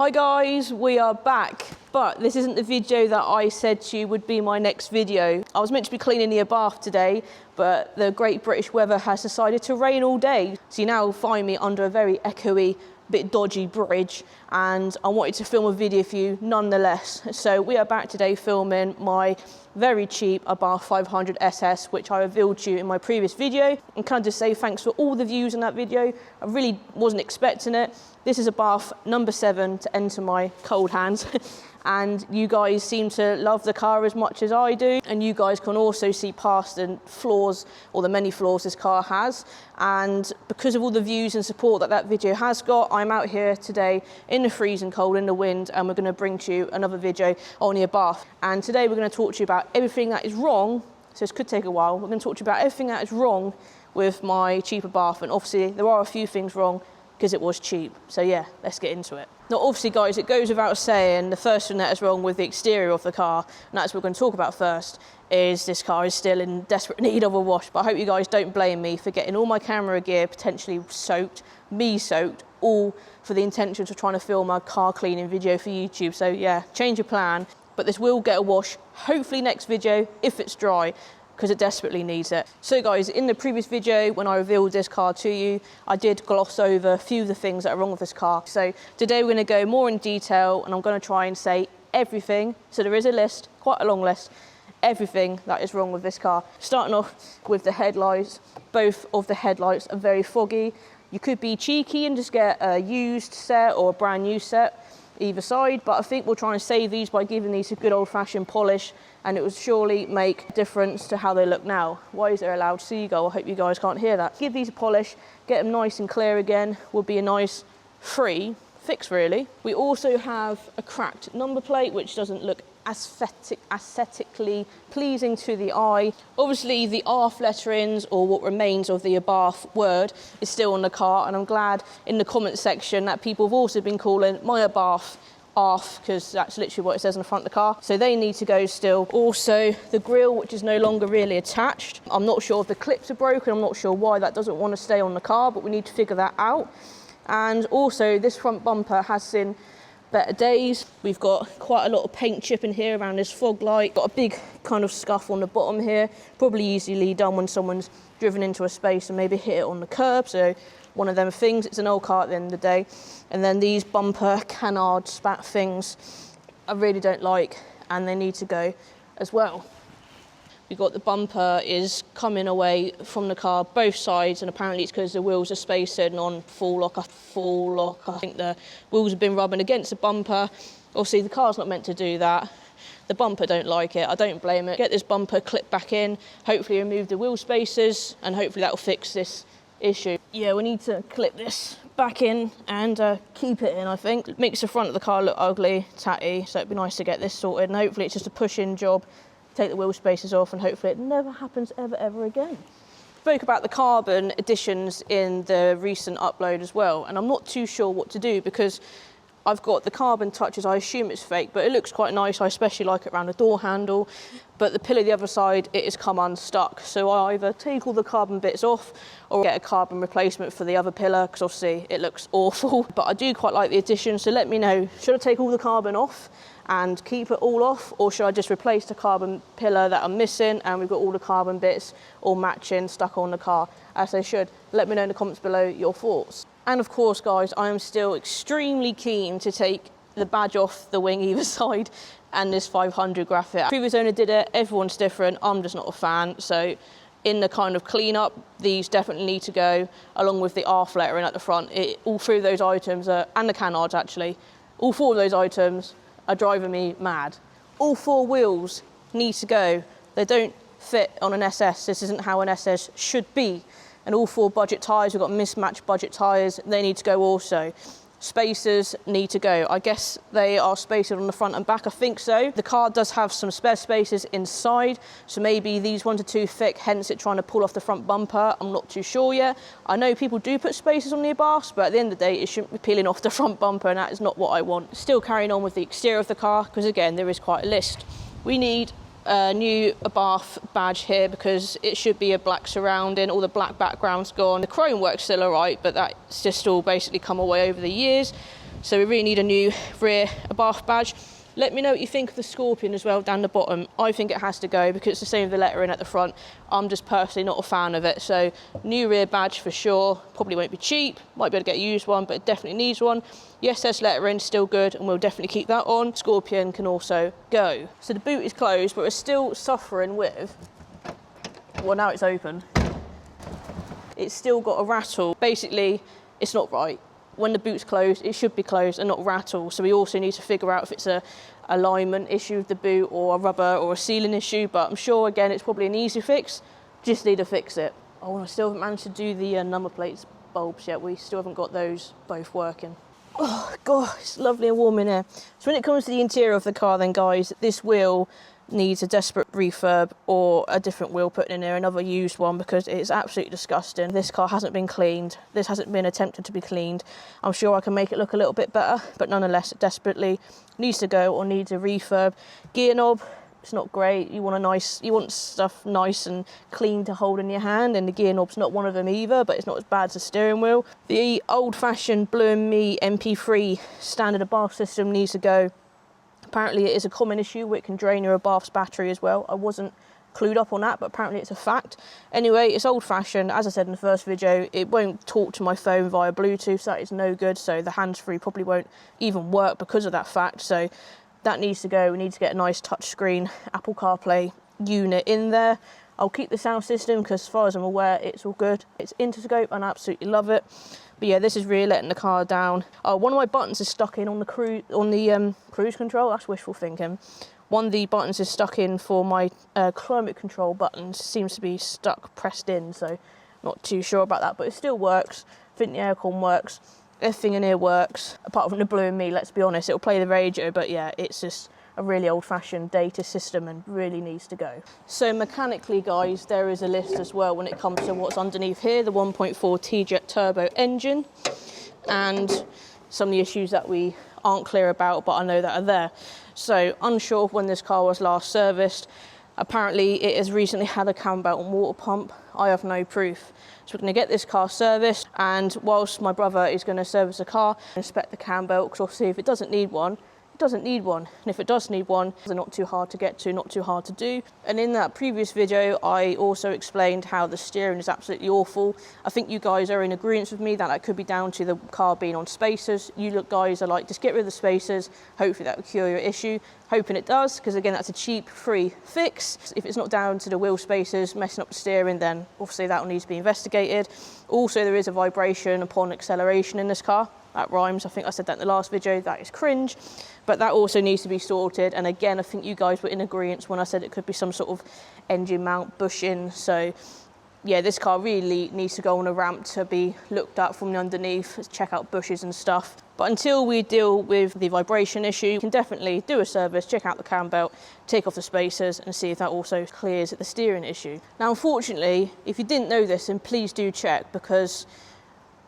Hi guys, we are back, but this isn't the video that I said to you would be my next video. I was meant to be cleaning the Abarth today, but the great British weather has decided to rain all day. So you now find me under a very echoey, bit dodgy bridge, and I wanted to film a video for you nonetheless. So we are back today filming my very cheap Abarth 500 SS, which I revealed to you in my previous video. And can I just say thanks for all the views in that video. I really wasn't expecting it. This is Abarth number 7 to enter my cold hands. And you guys seem to love the car as much as I do. And you guys can also see past the flaws, or the many flaws this car has. And because of all the views and support that that video has got, I'm out here today in the freezing cold, in the wind, and we're going to bring to you another video on the Abarth. And today we're going to talk to you about everything that is wrong. So this could take a while. We're going to talk to you about everything that is wrong with my cheap Abarth. And obviously there are a few things wrong, because it was cheap. So yeah, let's get into it. Now obviously guys, it goes without saying, the first thing that is wrong with the exterior of the car, and that's what we're going to talk about first, is this car is still in desperate need of a wash. But I hope you guys don't blame me for getting all my camera gear potentially soaked, me soaked, all for the intentions of trying to film a car cleaning video for YouTube. So yeah, change your plan. But this will get a wash, hopefully next video, if it's dry, because it desperately needs it. So guys, in the previous video, when I revealed this car to you, I did gloss over a few of the things that are wrong with this car. So today we're gonna go more in detail, and I'm gonna try and say everything. So there is a list, quite a long list, everything that is wrong with this car. Starting off with the headlights. Both of the headlights are very foggy. You could be cheeky and just get a used set or a brand new set either side, but I think we'll try and save these by giving these a good old-fashioned polish, and it would surely make a difference to how they look now. Why is there a loud seagull? I hope you guys can't hear that. Give these a polish, get them nice and clear again, would be a nice free fix really. We also have a cracked number plate, which doesn't look aesthetically pleasing to the eye. Obviously the ARF letterings, or what remains of the Abarth word, is still on the car, and I'm glad in the comment section that people have also been calling my Abarth ARF, because that's literally what it says on the front of the car. So they need to go still. Also the grille, which is no longer really attached. I'm not sure if the clips are broken, I'm not sure why that doesn't want to stay on the car, but we need to figure that out. And also this front bumper has seen better days. We've got quite a lot of paint chipping here around this fog light. Got a big kind of scuff on the bottom here, probably easily done when someone's driven into a space and maybe hit it on the curb. So one of them things. It's an old car at the end of the day. And then these bumper canard spat things I really don't like, and they need to go as well. We've got the bumper is coming away from the car both sides, and apparently it's because the wheels are spacing on full lock. I think the wheels have been rubbing against the bumper. Obviously the car's not meant to do that. The bumper don't like it, I don't blame it. Get this bumper clipped back in, hopefully remove the wheel spacers, and hopefully that'll fix this issue. Yeah, we need to clip this back in and keep it in, I think. It makes the front of the car look ugly, tatty, so it'd be nice to get this sorted, and hopefully it's just a push-in job. Take the wheel spacers off, and hopefully it never happens ever again. Spoke about the carbon additions in the recent upload as well, and I'm not too sure what to do, because I've got the carbon touches. I assume it's fake, but it looks quite nice. I especially like it around the door handle, but the pillar the other side, it has come unstuck. So I either take all the carbon bits off or get a carbon replacement for the other pillar, because obviously it looks awful. But I do quite like the addition, so let me know, should I take all the carbon off and keep it all off, or should I just replace the carbon pillar that I'm missing and we've got all the carbon bits all matching, stuck on the car as they should? Let me know in the comments below your thoughts. And of course guys, I am still extremely keen to take the badge off the wing either side and this 500 graphic. Previous owner did it, everyone's different, I'm just not a fan. So in the kind of clean-up, these definitely need to go, along with the ARF lettering at the front. All three of those items, and the canards actually, all four of those items are driving me mad. All four wheels need to go. They don't fit on an SS. This isn't how an SS should be. And all four budget tyres, we've got mismatched budget tyres, they need to go also. Spacers need to go. I guess they are spaced on the front and back, I think so. The car does have some spare spaces inside, so maybe these ones are too thick, hence it trying to pull off the front bumper. I'm not too sure yet. I know people do put spacers on the Abarths, but at the end of the day, it shouldn't be peeling off the front bumper, and that is not what I want. Still carrying on with the exterior of the car, because again, there is quite a list. We need a new Abarth badge here, because it should be a black surrounding. All the black background's gone. The chrome works still all right, but that's just all basically come away over the years. So we really need a new rear Abarth badge. Let me know what you think of the Scorpion as well down the bottom. I think it has to go because it's the same with the lettering at the front. I'm just personally not a fan of it. So new rear badge for sure. Probably won't be cheap. Might be able to get a used one, but it definitely needs one. The SS lettering still good, and we'll definitely keep that on. Scorpion can also go. So the boot is closed, but we're still suffering with, well, now it's open. It's still got a rattle. Basically, it's not right. When the boot's closed, it should be closed and not rattle. So we also need to figure out if it's a alignment issue with the boot or a rubber or a sealing issue. But I'm sure, again, it's probably an easy fix. Just need to fix it. Oh, I still haven't managed to do the number plates bulbs yet. We still haven't got those both working. Oh, God, it's lovely and warm in here. So when it comes to the interior of the car then, guys, this wheel needs a desperate refurb or a different wheel put in there, another used one, because it's absolutely disgusting. This car hasn't been cleaned. This hasn't been attempted to be cleaned. I'm sure I can make it look a little bit better, but nonetheless, it desperately needs to go or needs a refurb. Gear knob, it's not great. You want stuff nice and clean to hold in your hand, and the gear knob's not one of them either, but it's not as bad as the steering wheel. The old-fashioned Blue and Me MP3 standard Abarth system needs to go. Apparently it is a common issue where it can drain your Abarth's battery as well. I wasn't clued up on that, but apparently it's a fact. Anyway, it's old-fashioned. As I said in the first video, it won't talk to my phone via Bluetooth, so that is no good. So the hands-free probably won't even work because of that fact. So that needs to go. We need to get a nice touchscreen Apple CarPlay unit in there. I'll keep the sound system because as far as I'm aware, it's all good. It's Interscope and I absolutely love it. But yeah, this is really letting the car down. Oh, one of my buttons is stuck in on the cruise control. That's wishful thinking. One of the buttons is stuck in for my climate control buttons. Seems to be stuck, pressed in, so not too sure about that. But it still works. I think the aircon works. Everything in here works, apart from the Blue and Me, let's be honest. It'll play the radio, but yeah, it's just a really old-fashioned data system and really needs to go. So mechanically, guys, there is a list as well when it comes to what's underneath here, the 1.4 T-Jet turbo engine, and some of the issues that we aren't clear about, but I know that are there. So unsure of when this car was last serviced. Apparently it has recently had a cam belt and water pump. I have no proof. So we're going to get this car serviced, and whilst my brother is going to service the car, inspect the cam belt, because obviously if it doesn't need one, it doesn't need one. And if it does need one, they're not too hard to get to, not too hard to do. And in that previous video, I also explained how the steering is absolutely awful. I think you guys are in agreement with me that that could be down to the car being on spacers. You guys are like, just get rid of the spacers. Hopefully that will cure your issue. Hoping it does, because again, that's a cheap, free fix. If it's not down to the wheel spacers messing up the steering, then obviously that will need to be investigated. Also, there is a vibration upon acceleration in this car. That rhymes. I think I said that in the last video. That is cringe. But that also needs to be sorted. And again, I think you guys were in agreement when I said it could be some sort of engine mount bushing. So yeah, this car really needs to go on a ramp to be looked at from the underneath, check out bushes and stuff. But until we deal with the vibration issue, you can definitely do a service, check out the cam belt, take off the spacers and see if that also clears the steering issue. Now, unfortunately, if you didn't know this, then please do check, because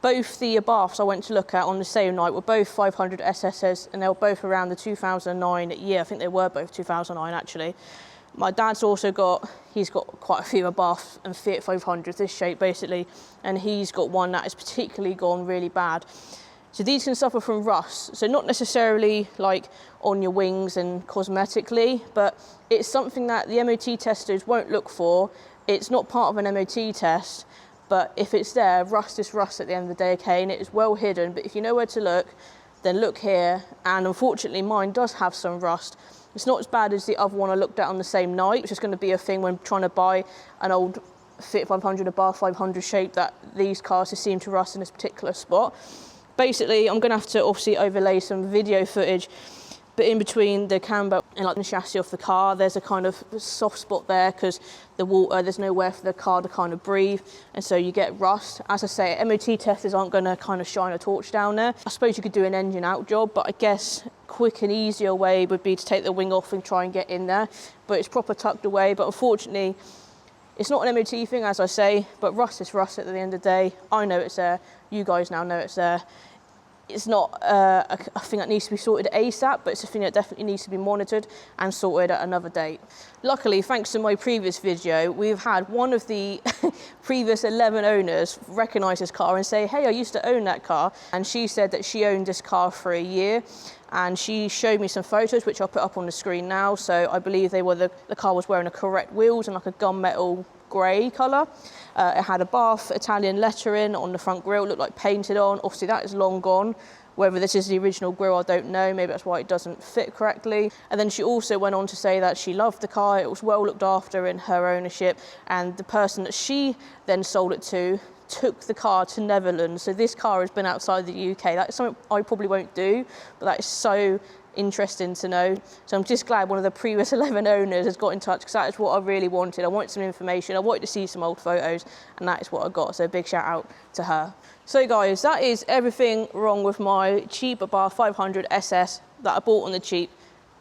both the Abarths I went to look at on the same night were both 500 SSs, and they were both around the 2009 year. I think they were both 2009 actually. My dad's also he's got quite a few Abarths and Fiat 500s, this shape basically, and he's got one that has particularly gone really bad. So these can suffer from rust, so not necessarily like on your wings and cosmetically, but it's something that the MOT testers won't look for. It's not part of an MOT test, but if it's there, rust is rust at the end of the day, okay, and it is well hidden, but if you know where to look, then look here, and unfortunately mine does have some rust. It's not as bad as the other one I looked at on the same night, which is going to be a thing when trying to buy an old Fiat 500, Abarth 500 shape, that these cars just seem to rust in this particular spot. Basically, I'm going to have to obviously overlay some video footage, but in between the cam belt and like the chassis of the car, there's a kind of soft spot there because the water, there's nowhere for the car to kind of breathe, and so you get rust. As I say, MOT testers aren't going to kind of shine a torch down there. I suppose you could do an engine out job, but I guess quick and easier way would be to take the wing off and try and get in there, but it's proper tucked away. But unfortunately, it's not an MOT thing, as I say, but rust is rust at the end of the day. I know it's there, you guys now know it's there. It's not a thing that needs to be sorted ASAP, but it's a thing that definitely needs to be monitored and sorted at another date. Luckily, thanks to my previous video, we've had one of the previous 11 owners recognise this car and say, hey, I used to own that car. And she said that she owned this car for a year, and she showed me some photos, which I'll put up on the screen now. So I believe they were the car was wearing the correct wheels and like a gunmetal grey colour. It had Abarth Italian lettering on the front grille, looked like painted on. Obviously that is long gone. Whether this is the original grille, I don't know. Maybe that's why it doesn't fit correctly. And then she also went on to say that she loved the car. It was well looked after in her ownership. And the person that she then sold it to took the car to Netherlands. So this car has been outside the UK. That is something I probably won't do, but that is so interesting to know. So I'm just glad one of the previous 11 owners has got in touch, because that is what I really wanted. I wanted some information, I wanted to see some old photos, and that is what I got. So a big shout out to her. So guys, that is everything wrong with my CHEAP Abarth 500 SS that I bought on the cheap.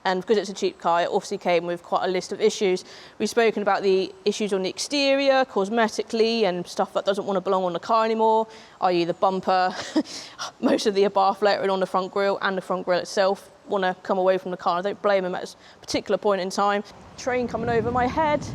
And because it's a cheap car, it obviously came with quite a list of issues. We've spoken about the issues on the exterior, cosmetically, and stuff that doesn't want to belong on the car anymore, i.e. the bumper, most of the Abarth lettering on the front grille and the front grille itself want to come away from the car. I don't blame them at this particular point in time. Train coming over my head.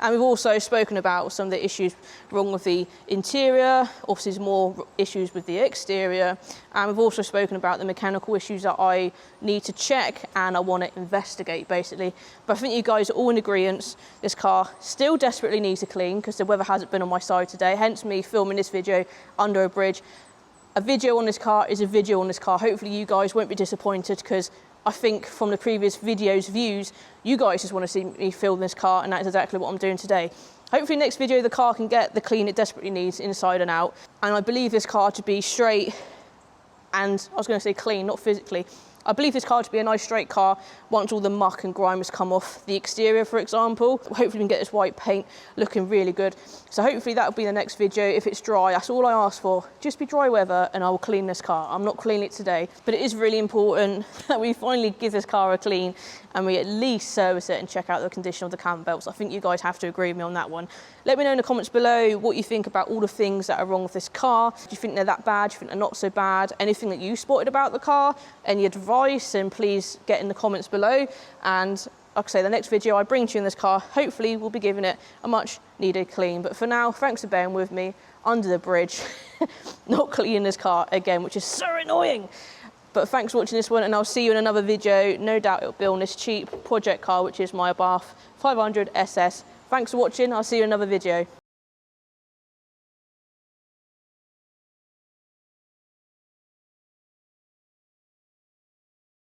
And we've also spoken about some of the issues wrong with the interior. Obviously, there's more issues with the exterior. And we've also spoken about the mechanical issues that I need to check and I want to investigate, basically. But I think you guys are all in agreement. This car still desperately needs to clean because the weather hasn't been on my side today, hence me filming this video under a bridge. A video on this car is a video on this car. Hopefully you guys won't be disappointed, because I think from the previous videos views, you guys just want to see me film this car, and that is exactly what I'm doing today. Hopefully next video the car can get the clean it desperately needs inside and out. And I believe this car to be straight and, I was going to say clean, not physically. I believe this car to be a nice straight car once all the muck and grime has come off the exterior, for example. Hopefully we can get this white paint looking really good. So hopefully that'll be the next video. If it's dry, that's all I ask for. Just be dry weather and I will clean this car. I'm not cleaning it today, but it is really important that we finally give this car a clean and we at least service it and check out the condition of the cam belts. I think you guys have to agree with me on that one. Let me know in the comments below what you think about all the things that are wrong with this car. Do you think they're that bad? Do you think they're not so bad? Anything that you spotted about the car? Any advice? And please get in the comments below. And like I say, the next video I bring to you in this car, hopefully we'll be giving it a much needed clean. But for now, thanks for bearing with me under the bridge, not cleaning this car again, which is so annoying. But thanks for watching this one, and I'll see you in another video. No doubt it'll be on this cheap project car, which is my Abarth 500 SS. Thanks for watching. I'll see you in another video.